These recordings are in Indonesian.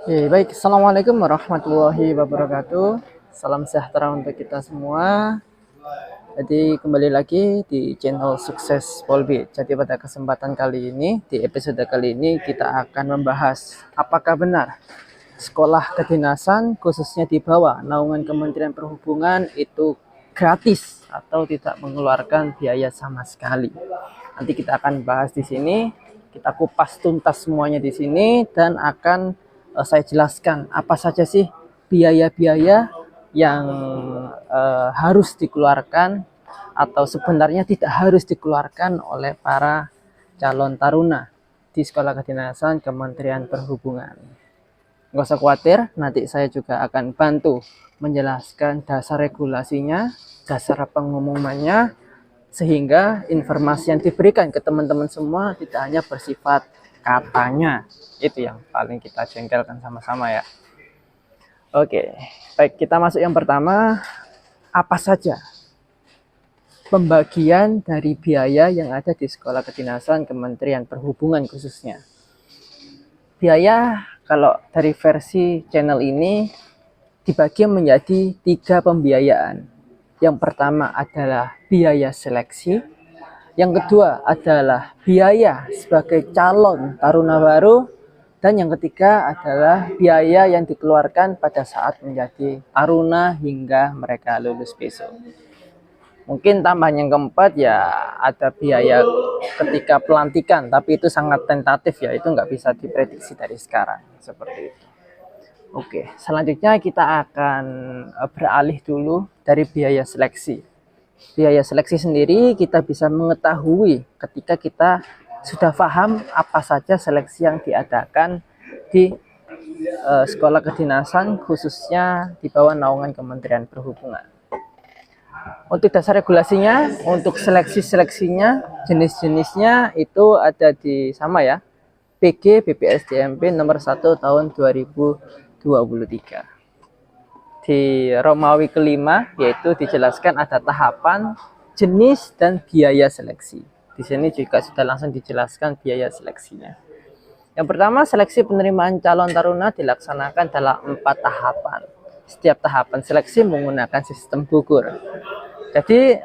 Baik, Assalamualaikum warahmatullahi wabarakatuh. Salam sejahtera untuk kita semua. Jadi kembali lagi di channel Sukses Polbi. Jadi pada kesempatan kali ini, di episode kali ini kita akan membahas apakah benar sekolah kedinasan khususnya di bawah naungan Kementerian Perhubungan itu gratis atau tidak mengeluarkan biaya sama sekali. Nanti kita akan bahas di sini, kita kupas tuntas semuanya di sini dan akan saya jelaskan apa saja sih biaya-biaya yang harus dikeluarkan atau sebenarnya tidak harus dikeluarkan oleh para calon taruna di sekolah kedinasan Kementerian Perhubungan. Nggak usah khawatir, nanti saya juga akan bantu menjelaskan dasar regulasinya, dasar pengumumannya, sehingga informasi yang diberikan ke teman-teman semua tidak hanya bersifat katanya. Itu yang paling kita jengkelkan sama-sama ya. Oke, baik, kita masuk yang pertama. Apa saja pembagian dari biaya yang ada di sekolah kedinasan Kementerian Perhubungan khususnya? Biaya kalau dari versi channel ini dibagi menjadi 3 pembiayaan. Yang pertama adalah biaya seleksi, yang kedua adalah biaya sebagai calon taruna baru, dan yang ketiga adalah biaya yang dikeluarkan pada saat menjadi taruna hingga mereka lulus besok. Mungkin tambahan yang keempat ya ada biaya ketika pelantikan, tapi itu sangat tentatif ya, itu nggak bisa diprediksi dari sekarang seperti itu. Oke, selanjutnya kita akan beralih dulu dari biaya seleksi. Biaya seleksi sendiri kita bisa mengetahui ketika kita sudah paham apa saja seleksi yang diadakan di sekolah kedinasan khususnya di bawah naungan Kementerian Perhubungan. Untuk dasar regulasinya, untuk seleksinya, jenis-jenisnya itu ada di sama ya, PG BPSDMP nomor 1 tahun 2023. Di Romawi kelima yaitu dijelaskan ada tahapan, jenis, dan biaya seleksi. Di sini juga sudah langsung dijelaskan biaya seleksinya. Yang pertama, seleksi penerimaan calon taruna dilaksanakan dalam 4 tahapan. Setiap tahapan seleksi menggunakan sistem gugur. Jadi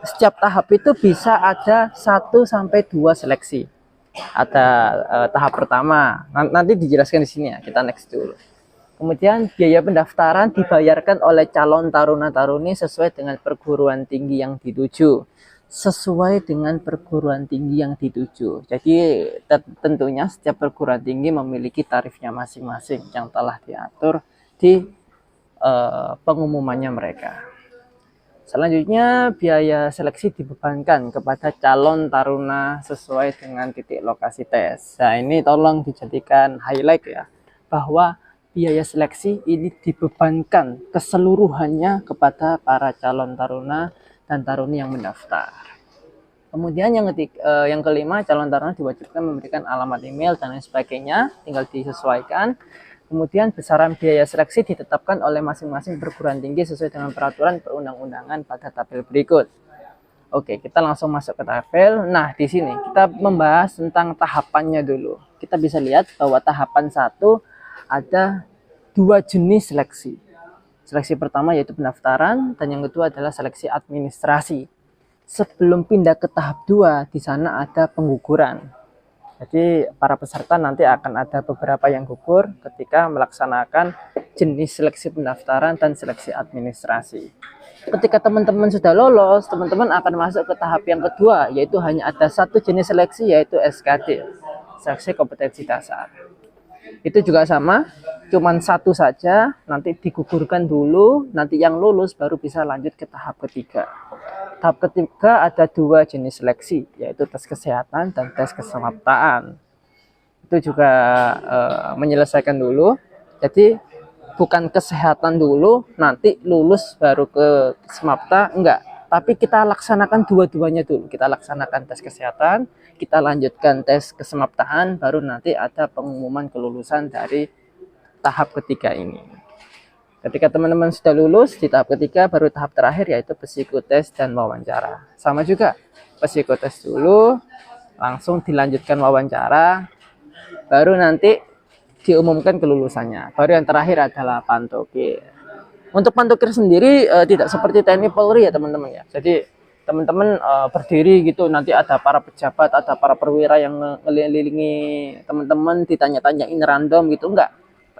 setiap tahap itu bisa ada 1 sampai 2 seleksi. Ada tahap pertama, nanti dijelaskan di sini ya, kita next dulu. Kemudian biaya pendaftaran dibayarkan oleh calon taruna-taruni sesuai dengan perguruan tinggi yang dituju. Sesuai dengan perguruan tinggi yang dituju. Jadi tentunya setiap perguruan tinggi memiliki tarifnya masing-masing yang telah diatur di pengumumannya mereka. Selanjutnya biaya seleksi dibebankan kepada calon taruna sesuai dengan titik lokasi tes. Nah ini tolong dijadikan highlight ya, bahwa biaya seleksi ini dibebankan keseluruhannya kepada para calon taruna dan taruni yang mendaftar. Kemudian yang kelima, calon taruna diwajibkan memberikan alamat email dan lain sebagainya, tinggal disesuaikan. Kemudian besaran biaya seleksi ditetapkan oleh masing-masing perguruan tinggi sesuai dengan peraturan perundang-undangan pada tabel berikut. Oke, kita langsung masuk ke tabel. Nah, di sini kita membahas tentang tahapannya dulu. Kita bisa lihat bahwa tahapan 1 ada 2 jenis seleksi. Seleksi pertama yaitu pendaftaran, dan yang kedua adalah seleksi administrasi. Sebelum pindah ke tahap 2, di sana ada pengguguran. Jadi para peserta nanti akan ada beberapa yang gugur ketika melaksanakan jenis seleksi pendaftaran dan seleksi administrasi. Ketika teman-teman sudah lolos, teman-teman akan masuk ke tahap yang kedua, yaitu hanya ada 1 jenis seleksi, yaitu SKD, seleksi kompetensi dasar. Itu juga sama, cuman 1 saja, nanti digugurkan dulu, nanti yang lulus baru bisa lanjut ke tahap ketiga. Tahap ketiga ada 2 jenis seleksi, yaitu tes kesehatan dan tes kesemaptaan. Itu juga menyelesaikan dulu, jadi bukan kesehatan dulu, nanti lulus baru ke semapta, enggak. Tapi kita laksanakan dua-duanya dulu, kita laksanakan tes kesehatan, kita lanjutkan tes kesemaptaan, baru nanti ada pengumuman kelulusan dari tahap ketiga ini. Ketika teman-teman sudah lulus di tahap ketiga, baru tahap terakhir yaitu psikotes dan wawancara. Sama juga, psikotes dulu, langsung dilanjutkan wawancara, baru nanti diumumkan kelulusannya. Baru yang terakhir adalah pantokir. Untuk pantokir sendiri tidak seperti TNI Polri ya teman-teman ya. Jadi teman-teman berdiri gitu, nanti ada para pejabat, ada para perwira yang ngelilingi teman-teman, ditanya-tanyain random gitu, enggak.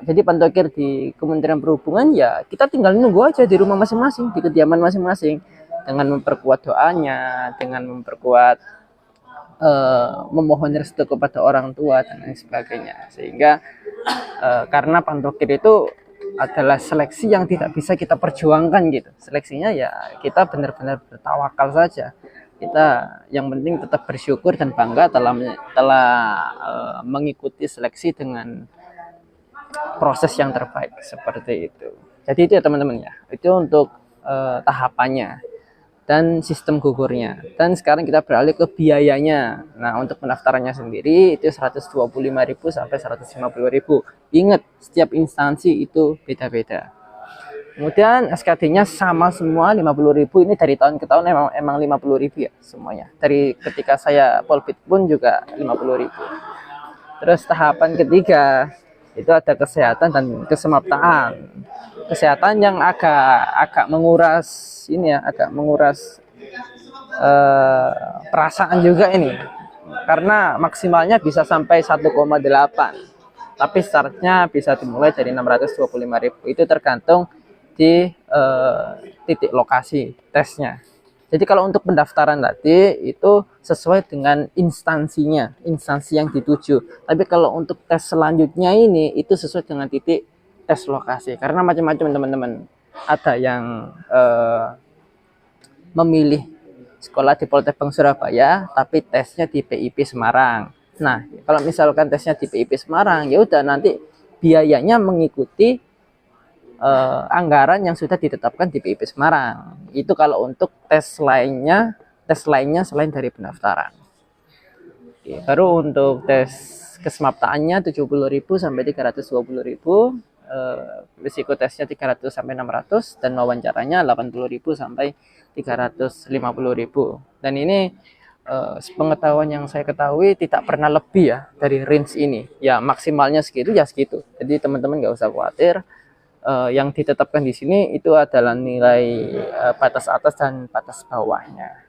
Jadi pantokir di Kementerian Perhubungan ya kita tinggal nunggu aja di rumah masing-masing, di kediaman masing-masing, dengan memperkuat doanya, dengan memperkuat memohon restu kepada orang tua dan lain sebagainya. Sehingga karena pantokir itu adalah seleksi yang tidak bisa kita perjuangkan gitu. Seleksinya ya kita benar-benar bertawakal saja. Kita yang penting tetap bersyukur dan bangga telah mengikuti seleksi dengan proses yang terbaik seperti itu. Jadi itu ya teman-teman ya. Itu untuk tahapannya dan sistem gugurnya. Dan sekarang kita beralih ke biayanya. Nah, untuk pendaftarannya sendiri itu 125.000 sampai 150.000. Ingat, setiap instansi itu beda-beda. Kemudian SKD-nya sama semua 50.000. Ini dari tahun ke tahun emang 50.000 ya semuanya. Dari ketika saya Polbit pun juga 50.000. Terus tahapan ketiga itu ada kesehatan dan kesemaptaan. Kesehatan yang agak menguras ini ya, agak menguras perasaan juga ini, karena maksimalnya bisa sampai 1,8, tapi startnya bisa dimulai dari 625.000. Itu tergantung di titik lokasi tesnya. Jadi kalau untuk pendaftaran tadi itu sesuai dengan instansinya, instansi yang dituju. Tapi kalau untuk tes selanjutnya ini itu sesuai dengan titik tes lokasi, karena macam-macam teman-teman. Ada yang memilih sekolah di Poltek Surabaya tapi tesnya di PIP Semarang. Nah, kalau misalkan tesnya di PIP Semarang, ya udah nanti biayanya mengikuti anggaran yang sudah ditetapkan di PIP Semarang. Itu kalau untuk tes lainnya selain dari pendaftaran. Oke, baru untuk tes kesemaptaannya 70.000 sampai 320.000. Risiko tesnya 300 sampai 600 dan wawancaranya 80.000 sampai 350.000. Dan ini sepengetahuan yang saya ketahui tidak pernah lebih ya dari range ini. Ya maksimalnya segitu ya segitu. Jadi teman-teman nggak usah khawatir. Yang ditetapkan di sini itu adalah nilai batas atas dan batas bawahnya.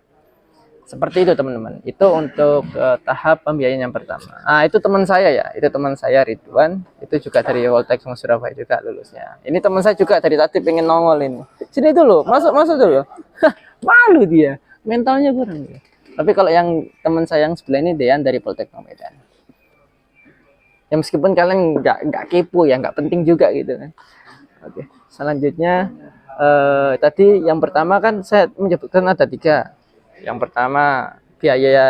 Seperti itu teman-teman. Itu untuk tahap pembiayaan yang pertama. Nah, itu teman saya ya. Itu teman saya Ridwan. Itu juga dari Poltek Surabaya juga lulusnya. Ini teman saya juga dari tadi pengen nongol ini. Sini dulu, masuk dulu. Malu dia. Mentalnya kurang dia. Tapi kalau yang teman saya yang sebelah ini Dean dari Poltek Medan. Ya meskipun kalian nggak kepo ya, nggak penting juga gitu kan. Oke. Selanjutnya tadi yang pertama kan saya menyebutkan ada 3. Yang pertama biaya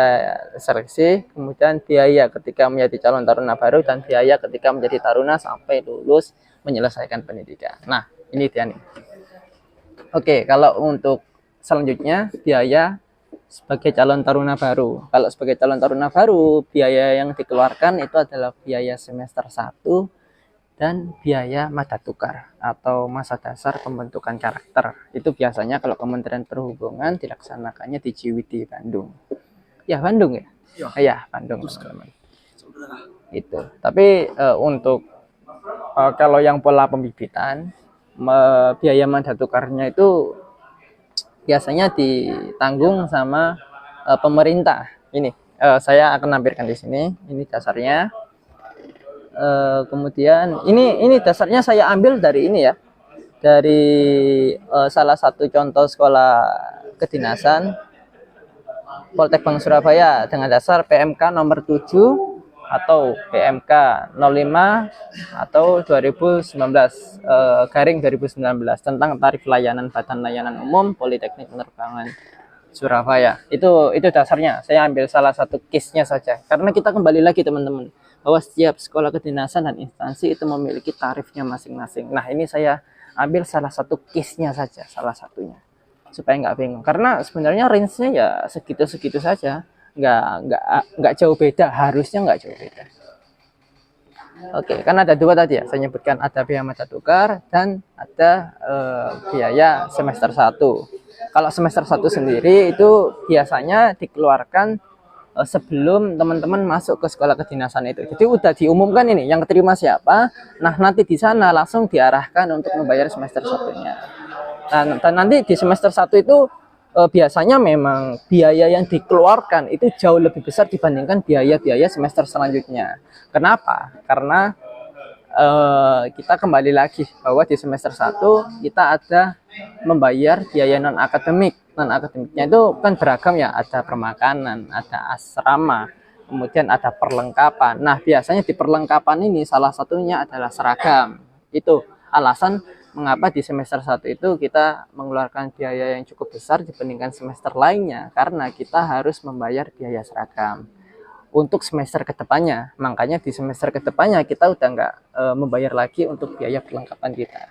seleksi, kemudian biaya ketika menjadi calon taruna baru, dan biaya ketika menjadi taruna sampai lulus menyelesaikan pendidikan. Nah, ini dia nih. Oke, kalau untuk selanjutnya biaya sebagai calon taruna baru. Kalau sebagai calon taruna baru, biaya yang dikeluarkan itu adalah biaya semester 1 dan biaya mata tukar atau masa dasar pembentukan karakter. Itu biasanya kalau Kementerian Perhubungan dilaksanakannya di JWD Bandung. Ya Bandung ya? Ya Bandung teman-teman. Itu. Tapi untuk kalau yang pola pembibitan, biaya mata tukarnya itu biasanya ditanggung sama pemerintah. Ini saya akan nampilkan di sini. Ini dasarnya. Kemudian ini dasarnya saya ambil dari ini ya, dari salah satu contoh sekolah kedinasan Poltek Surabaya dengan dasar PMK nomor 7 atau PMK 05 atau 2019 garing 2019 tentang tarif layanan Badan Layanan Umum Politeknik Penerbangan Surabaya. Itu dasarnya. Saya ambil salah satu case-nya saja karena kita kembali lagi teman-teman, bahwa setiap sekolah kedinasan dan instansi itu memiliki tarifnya masing-masing. Nah, ini saya ambil salah satu case-nya saja, salah satunya, supaya nggak bingung. Karena sebenarnya range-nya ya segitu-segitu saja, nggak jauh beda, harusnya nggak jauh beda. Oke, kan ada 2 tadi ya, saya nyebutkan ada biaya mata tukar dan ada biaya semester 1. Kalau semester 1 sendiri itu biasanya dikeluarkan sebelum teman-teman masuk ke sekolah kedinasan itu. Jadi udah diumumkan ini yang keterima siapa. Nah, nanti di sana langsung diarahkan untuk membayar semester satunya. Dan nanti di semester 1 itu biasanya memang biaya yang dikeluarkan itu jauh lebih besar dibandingkan biaya-biaya semester selanjutnya. Kenapa? Karena kita kembali lagi bahwa di semester 1 kita ada membayar biaya non akademik. Non akademiknya itu kan beragam ya, ada permakanan, ada asrama, kemudian ada perlengkapan. Nah, biasanya di perlengkapan ini salah satunya adalah seragam. Itu alasan mengapa di semester 1 itu kita mengeluarkan biaya yang cukup besar dibandingkan semester lainnya, karena kita harus membayar biaya seragam untuk semester kedepannya. Makanya di semester kedepannya kita udah nggak membayar lagi untuk biaya perlengkapan kita,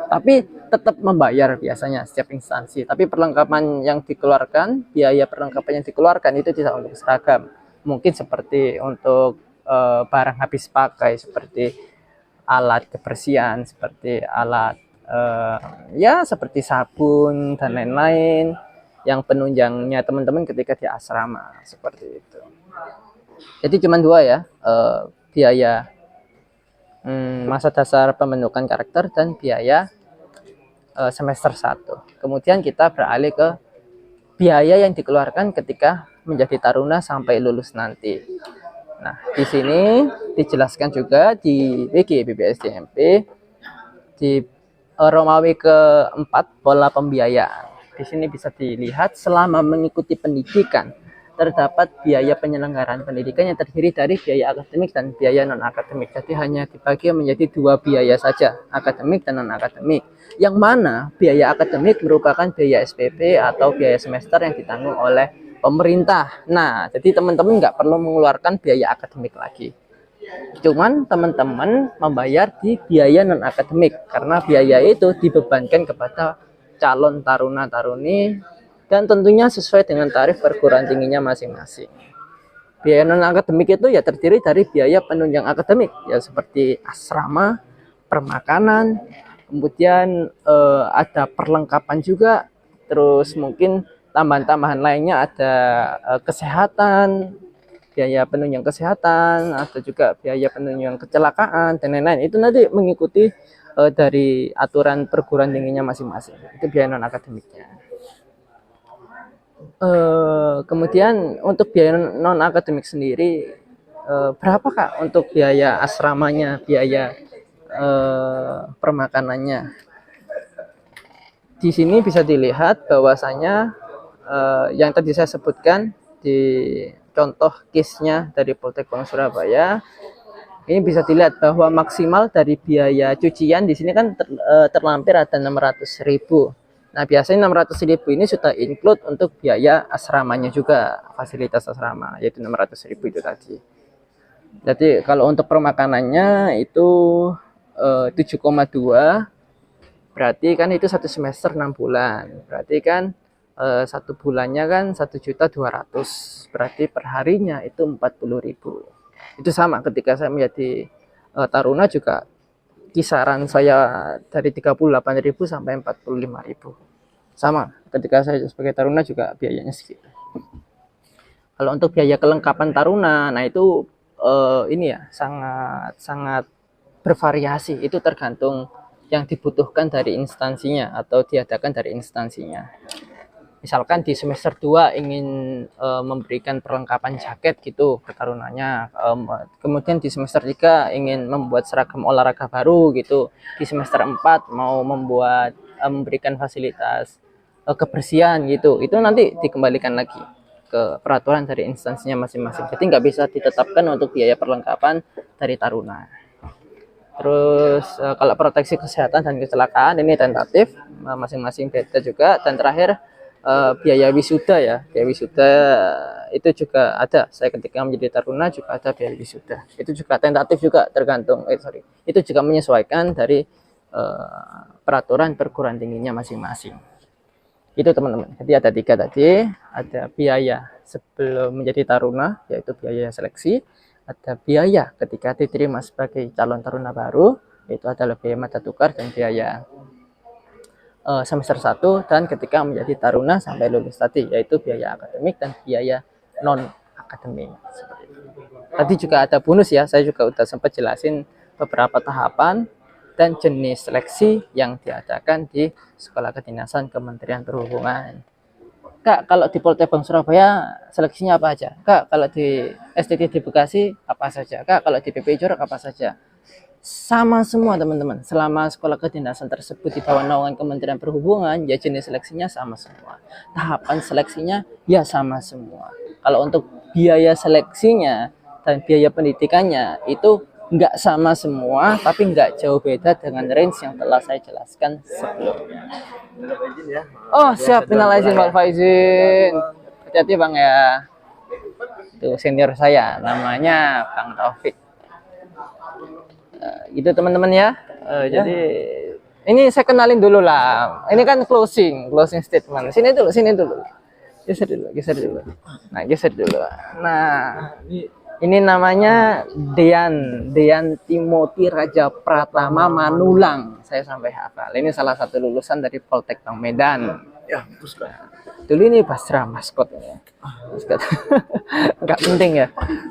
tapi tetap membayar biasanya setiap instansi. Tapi perlengkapan yang dikeluarkan, biaya perlengkapan yang dikeluarkan itu tidak untuk seragam, mungkin seperti untuk barang habis pakai, seperti alat kebersihan, seperti alat ya seperti sabun dan lain-lain yang penunjangnya teman-teman ketika di asrama, seperti itu. Jadi cuma dua ya, biaya masa dasar pembentukan karakter dan biaya semester 1. Kemudian kita beralih ke biaya yang dikeluarkan ketika menjadi taruna sampai lulus nanti. Nah, di sini dijelaskan juga di Wiki BPSDMP di Romawi keempat pola pembiayaan. Di sini bisa dilihat selama mengikuti pendidikan terdapat biaya penyelenggaraan pendidikan yang terdiri dari biaya akademik dan biaya non akademik. Jadi hanya dibagi menjadi dua biaya saja, akademik dan non akademik. Yang mana biaya akademik merupakan biaya SPP atau biaya semester yang ditanggung oleh pemerintah. Nah, jadi teman-teman nggak perlu mengeluarkan biaya akademik lagi. Cuman teman-teman membayar di biaya non akademik karena biaya itu dibebankan kepada calon taruna-taruni dan tentunya sesuai dengan tarif perguruan tingginya masing-masing. Biaya non akademik itu ya terdiri dari biaya penunjang akademik ya seperti asrama, permakanan, kemudian ada perlengkapan juga, terus mungkin tambahan-tambahan lainnya ada kesehatan, biaya penunjang kesehatan, atau juga biaya penunjang kecelakaan dan lain-lain. Itu nanti mengikuti dari aturan perguruan tingginya masing-masing. Itu biaya non akademiknya. Kemudian untuk biaya non akademik sendiri berapa Kak untuk biaya asramanya, biaya permakanannya? Di sini bisa dilihat bahwasanya yang tadi saya sebutkan di contoh case-nya dari Poltekkes Surabaya, ini bisa dilihat bahwa maksimal dari biaya cucian di sini kan terlampir ada 600.000. Nah, biasanya 600.000 ini sudah include untuk biaya asramanya juga, fasilitas asrama, yaitu 600.000 itu tadi. Jadi kalau untuk permakanannya itu 7,2, berarti kan itu satu semester 6 bulan. Berarti kan satu bulannya kan 1.200.000, berarti perharinya itu 40.000. Itu sama ketika saya menjadi taruna juga kisaran saya dari 38.000 sampai 45.000. Sama ketika saya sebagai taruna juga biayanya segitu. Kalau untuk biaya kelengkapan taruna, nah itu ini ya sangat bervariasi. Itu tergantung yang dibutuhkan dari instansinya atau diadakan dari instansinya. Misalkan di semester 2 ingin memberikan perlengkapan jaket gitu ke tarunanya, kemudian di semester 3 ingin membuat seragam olahraga baru gitu, di semester 4 mau membuat memberikan fasilitas kebersihan gitu, itu nanti dikembalikan lagi ke peraturan dari instansinya masing-masing. Jadi nggak bisa ditetapkan untuk biaya perlengkapan dari taruna. Terus kalau proteksi kesehatan dan kecelakaan ini tentatif, masing-masing beda juga. Dan terakhir biaya wisuda ya, biaya wisuda itu juga ada. Saya ketika menjadi taruna juga ada biaya wisuda. Itu juga tentatif juga, tergantung itu juga menyesuaikan dari peraturan perguruan tingginya masing-masing. Itu teman-teman. Jadi ada 3 tadi, ada biaya sebelum menjadi taruna yaitu biaya seleksi, ada biaya ketika diterima sebagai calon taruna baru yaitu adalah biaya mata tukar dan biaya semester 1, dan ketika menjadi taruna sampai lulus tadi yaitu biaya akademik dan biaya non akademik. Tadi juga ada bonus ya, saya juga udah sempat jelasin beberapa tahapan dan jenis seleksi yang diadakan di Sekolah Kedinasan Kementerian Perhubungan. Kak, kalau di Poltekkes Surabaya seleksinya apa aja? Kak, kalau di STT di Bekasi apa saja? Kak, kalau di PPI Jorok apa saja? Sama semua teman-teman. Selama sekolah kedinasan tersebut di bawah naungan Kementerian Perhubungan, ya jenis seleksinya sama semua. Tahapan seleksinya ya sama semua. Kalau untuk biaya seleksinya dan biaya pendidikannya itu nggak sama semua, tapi nggak jauh beda dengan range yang telah saya jelaskan sebelumnya. Oh siap, minal izin Pak Faizin. Hati-hati Bang ya. Itu senior saya, namanya Bang Taufik. Itu teman-teman ya. Jadi ini saya kenalin dulu lah. Ini kan closing statement. Sini dulu. Geser dulu. Nah, geser dulu. Nah, ini namanya Dean Timothy Raja Pratama Manulang. Saya sampai hafal. Ini salah satu lulusan dari Poltek Bang Medan. Ya, bagus kan. Dulu ini Basra maskotnya. Maskot. Enggak penting ya.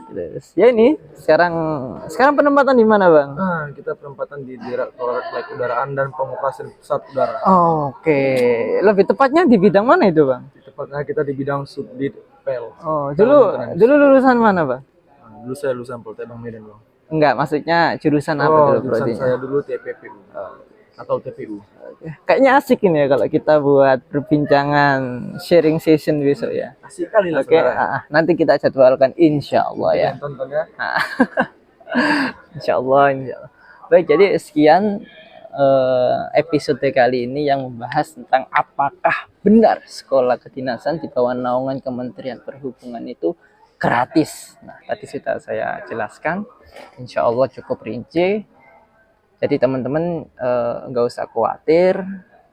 Terus, ya ini sekarang penempatan di mana, Bang? Kita penempatan di Direktorat Udaraan dan Pengoperasian Pesawat Udara. Oke. Lebih tepatnya di bidang mana itu, Bang? Tepatnya kita di bidang Subdit PEL. Oh, dulu lulusan mana, Bang? Dulu saya lulusan Poltek Bang Medan, Bang. Enggak, maksudnya jurusan apa dulu jurusan saya dulu TPPU. Atau TPU. Kayaknya asik ini ya kalau kita buat perbincangan sharing session besok ya. Asik kali lah. Oke, nanti kita jadwalkan insya Allah ya. Tonton ya. Insya Allah. Baik, jadi sekian episode kali ini yang membahas tentang apakah benar sekolah kedinasan di bawah naungan Kementerian Perhubungan itu gratis. Nah, tadi sudah saya jelaskan. Insya Allah cukup rinci. Jadi teman-teman nggak usah khawatir.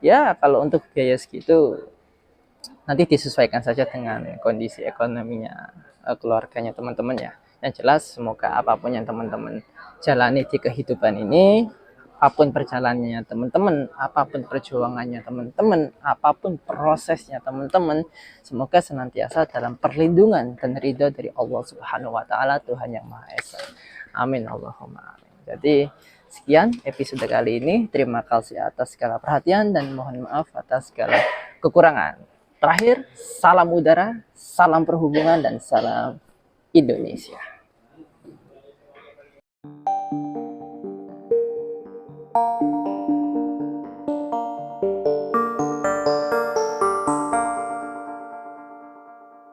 Ya kalau untuk biaya segitu nanti disesuaikan saja dengan kondisi ekonominya keluarganya teman-teman ya. Yang jelas semoga apapun yang teman-teman jalani di kehidupan ini, apapun perjalanannya teman-teman, apapun perjuangannya teman-teman, apapun prosesnya teman-teman, semoga senantiasa dalam perlindungan dan ridho dari Allah Subhanahu wa taala, Tuhan yang Maha Esa. Amin Allahumma amin. Jadi sekian episode kali ini. Terima kasih atas segala perhatian dan mohon maaf atas segala kekurangan. Terakhir, salam udara, salam perhubungan, dan salam Indonesia.